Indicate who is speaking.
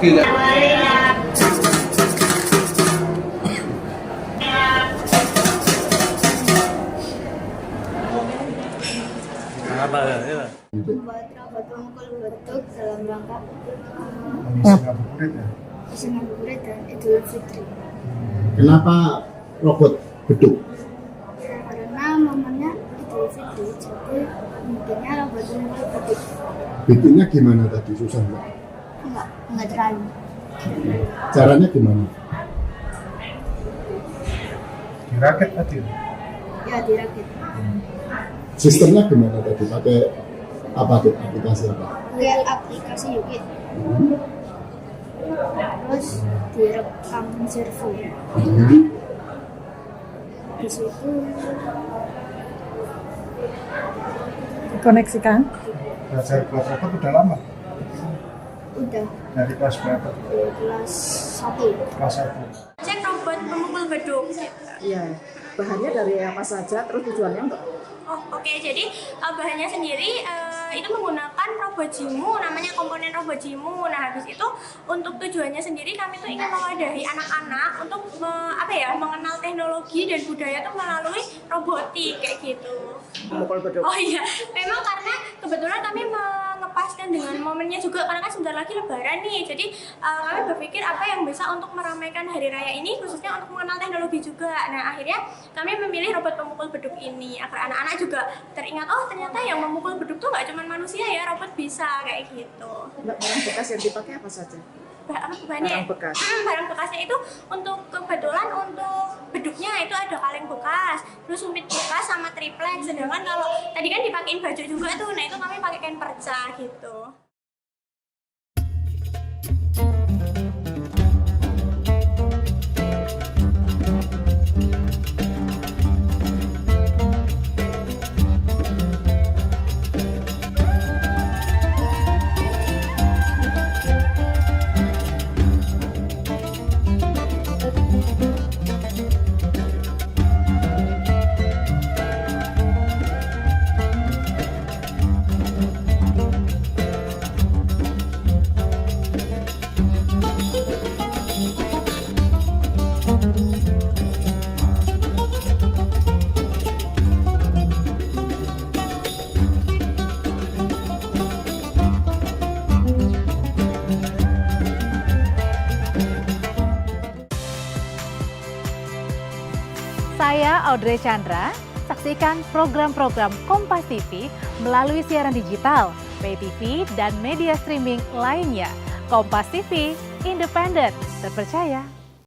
Speaker 1: Tidak.
Speaker 2: Apa ya?
Speaker 3: Membuat robot pemukul beduk dalam rangka misi ngabuburit dan Idul Fitri.
Speaker 4: Kenapa robot beduk?
Speaker 3: Karena momennya Idul Fitri, jadi bikinnya robot pemukul beduk.
Speaker 4: Bikinnya gimana tadi, susah nggak?
Speaker 3: Enggak terlalu.
Speaker 4: Caranya gimana?
Speaker 1: Dirakit tadi.
Speaker 3: Ya dirakit.
Speaker 4: Sistemnya gimana tadi? Pakai apa tuh? Aplikasi apa?
Speaker 3: Pakai aplikasi Yukit. Terus direkam servo. Di situ
Speaker 5: Dikoneksikan.
Speaker 1: Belajar buat robot udah lama.
Speaker 3: udah
Speaker 1: Dari kelas berapa?
Speaker 3: di kelas 1.
Speaker 1: Kelas 1.
Speaker 6: Cek robot pemukul beduk.
Speaker 5: Iya. Bahannya dari apa saja, terus tujuannya untuk
Speaker 6: Oh, oke. Jadi bahannya sendiri itu menggunakan robot Jimu, namanya komponen robot Jimu. Nah, habis itu untuk tujuannya sendiri kami tuh ingin mewadahi anak-anak untuk mengenal teknologi dan budaya tuh melalui robotik kayak gitu.
Speaker 5: pemukul beduk.
Speaker 6: Oh iya, memang karena kebetulan kami mengepaskan dengan momennya juga karena kan sebentar lagi Lebaran nih. Jadi kami berpikir apa yang bisa untuk meramaikan hari raya ini, khususnya untuk mengenal teknologi juga. Nah, akhirnya kami memilih robot pemukul beduk ini agar anak-anak juga teringat, oh ternyata yang memukul beduk tuh nggak cuma manusia ya, robot bisa kayak gitu.
Speaker 5: Barang bekas yang dipakai apa saja?
Speaker 6: Bahannya?
Speaker 5: Barang bekas.
Speaker 6: Barang bekasnya itu untuk kebetulan untuk beduknya itu ada kaleng bekas, terus sumpit bekas sama triplek. Sedangkan kalau tadi kan dipakein baju juga tuh, nah itu kami pakai kain perca gitu.
Speaker 7: Saya Audrey Chandra, saksikan program-program Kompas TV melalui siaran digital, pay TV, dan media streaming lainnya. Kompas TV, independen, terpercaya.